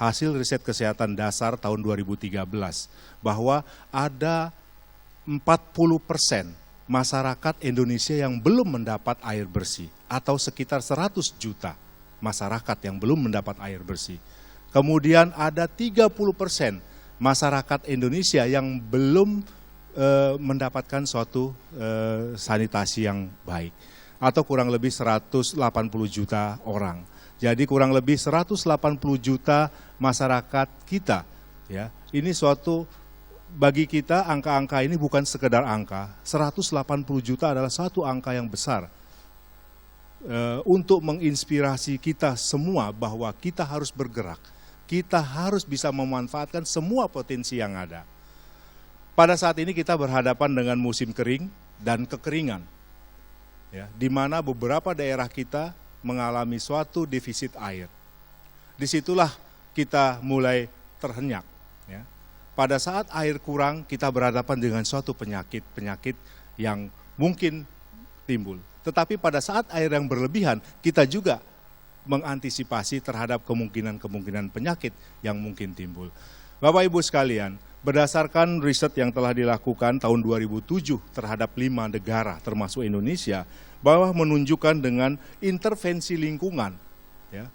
hasil riset kesehatan dasar tahun 2013 bahwa ada 40% masyarakat Indonesia yang belum mendapat air bersih atau sekitar 100 juta masyarakat yang belum mendapat air bersih. Kemudian ada 30% masyarakat Indonesia yang belum mendapatkan suatu sanitasi yang baik atau kurang lebih 180 juta orang. Jadi kurang lebih 180 juta masyarakat kita, ya. Ini suatu bagi kita angka-angka ini bukan sekedar angka. 180 juta adalah satu angka yang besar untuk menginspirasi kita semua bahwa kita harus bergerak. Kita harus bisa memanfaatkan semua potensi yang ada. Pada saat ini kita berhadapan dengan musim kering dan kekeringan, ya, di mana beberapa daerah kita mengalami suatu defisit air. Disitulah kita mulai terhenyak. Ya. Pada saat air kurang, kita berhadapan dengan suatu penyakit yang mungkin timbul. Tetapi pada saat air yang berlebihan, kita juga mengantisipasi terhadap kemungkinan penyakit yang mungkin timbul. Bapak Ibu sekalian, berdasarkan riset yang telah dilakukan tahun 2007 terhadap 5 negara termasuk Indonesia, bahwa menunjukkan dengan intervensi lingkungan, ya,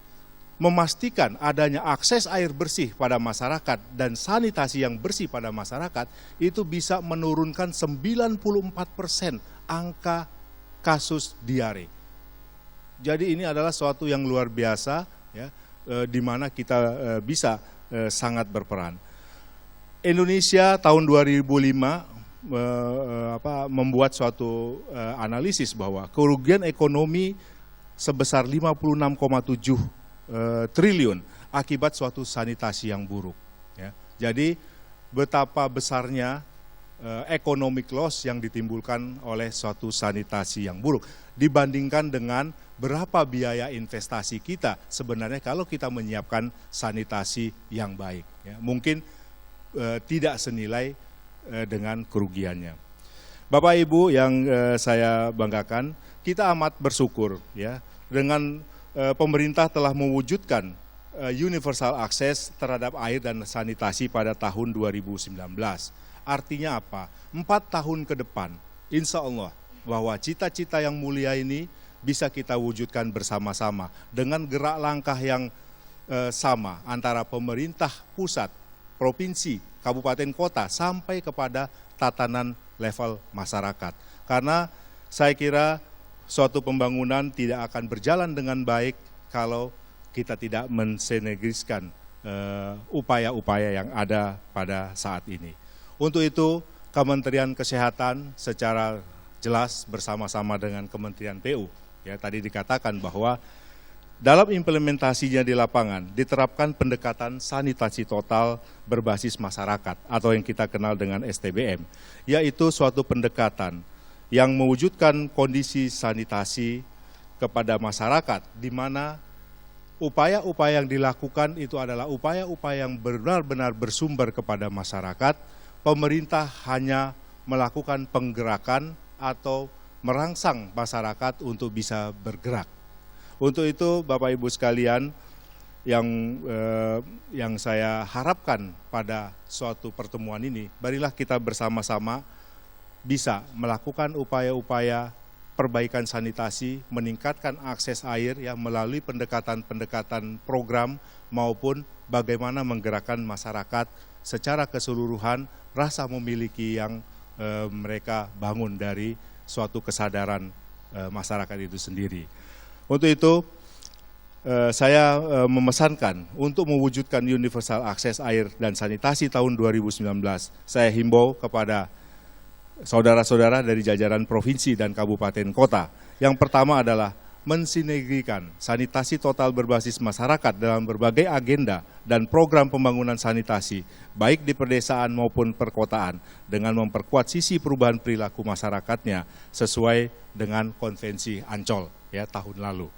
memastikan adanya akses air bersih pada masyarakat dan sanitasi yang bersih pada masyarakat, itu bisa menurunkan 94% angka kasus diare. Jadi ini adalah suatu yang luar biasa, ya, di mana kita bisa sangat berperan. Indonesia tahun 2005 membuat suatu analisis bahwa kerugian ekonomi sebesar 56,7 triliun akibat suatu sanitasi yang buruk. Ya. Jadi betapa besarnya economic loss yang ditimbulkan oleh suatu sanitasi yang buruk dibandingkan dengan berapa biaya investasi kita sebenarnya kalau kita menyiapkan sanitasi yang baik. Ya. Mungkin tidak senilai dengan kerugiannya. Bapak Ibu yang saya banggakan, kita amat bersyukur, ya, dengan pemerintah telah mewujudkan universal access terhadap air dan sanitasi pada tahun 2019. Artinya apa? 4 tahun ke depan, insya Allah bahwa cita-cita yang mulia ini bisa kita wujudkan bersama-sama dengan gerak langkah yang sama antara pemerintah pusat, provinsi, kabupaten kota, sampai kepada tatanan level masyarakat. Karena saya kira suatu pembangunan tidak akan berjalan dengan baik kalau kita tidak mensinergiskan upaya-upaya yang ada pada saat ini. Untuk itu, Kementerian Kesehatan secara jelas bersama-sama dengan Kementerian PU, ya, tadi dikatakan bahwa dalam implementasinya di lapangan diterapkan pendekatan sanitasi total berbasis masyarakat atau yang kita kenal dengan STBM, yaitu suatu pendekatan yang mewujudkan kondisi sanitasi kepada masyarakat di mana upaya-upaya yang dilakukan itu adalah upaya-upaya yang benar-benar bersumber kepada masyarakat. Pemerintah hanya melakukan penggerakan atau merangsang masyarakat untuk bisa bergerak. Untuk itu Bapak Ibu sekalian, yang saya harapkan pada suatu pertemuan ini, marilah kita bersama-sama bisa melakukan upaya-upaya perbaikan sanitasi, meningkatkan akses air ya melalui pendekatan-pendekatan program maupun bagaimana menggerakkan masyarakat secara keseluruhan rasa memiliki yang mereka bangun dari suatu kesadaran masyarakat itu sendiri. Untuk itu, saya memesankan untuk mewujudkan universal akses air dan sanitasi tahun 2019. Saya himbau kepada saudara-saudara dari jajaran provinsi dan kabupaten kota. Yang pertama adalah mensinergikan sanitasi total berbasis masyarakat dalam berbagai agenda dan program pembangunan sanitasi, baik di pedesaan maupun perkotaan, dengan memperkuat sisi perubahan perilaku masyarakatnya sesuai dengan konvensi Ancol ya tahun lalu.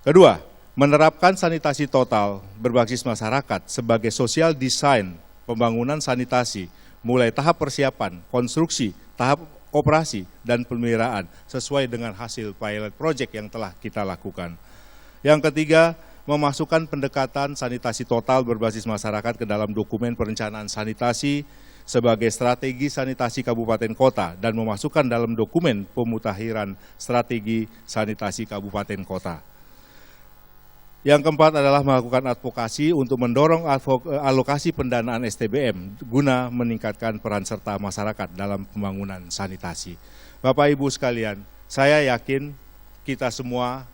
Kedua, menerapkan sanitasi total berbasis masyarakat sebagai social design pembangunan sanitasi, mulai tahap persiapan, konstruksi, tahap operasi, dan pemeliharaan sesuai dengan hasil pilot project yang telah kita lakukan. Yang ketiga, memasukkan pendekatan sanitasi total berbasis masyarakat ke dalam dokumen perencanaan sanitasi sebagai strategi sanitasi kabupaten kota dan memasukkan dalam dokumen pemutakhiran strategi sanitasi kabupaten kota. Yang keempat adalah melakukan advokasi untuk mendorong alokasi pendanaan STBM guna meningkatkan peran serta masyarakat dalam pembangunan sanitasi. Bapak Ibu sekalian, saya yakin kita semua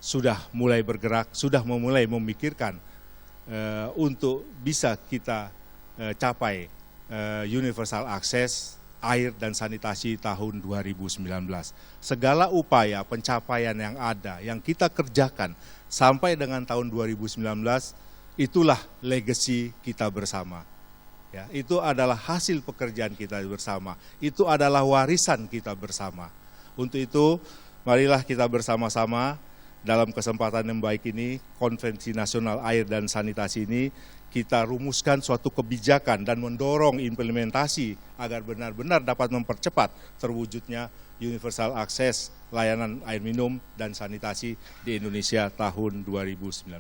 sudah mulai bergerak, sudah memulai memikirkan untuk bisa kita capai universal access air dan sanitasi tahun 2019. Segala upaya pencapaian yang ada, yang kita kerjakan sampai dengan tahun 2019, itulah legacy kita bersama. Ya, itu adalah hasil pekerjaan kita bersama, itu adalah warisan kita bersama. Untuk itu, marilah kita bersama-sama dalam kesempatan yang baik ini, Konvensi Nasional Air dan Sanitasi ini, kita rumuskan suatu kebijakan dan mendorong implementasi agar benar-benar dapat mempercepat terwujudnya universal akses layanan air minum dan sanitasi di Indonesia tahun 2019.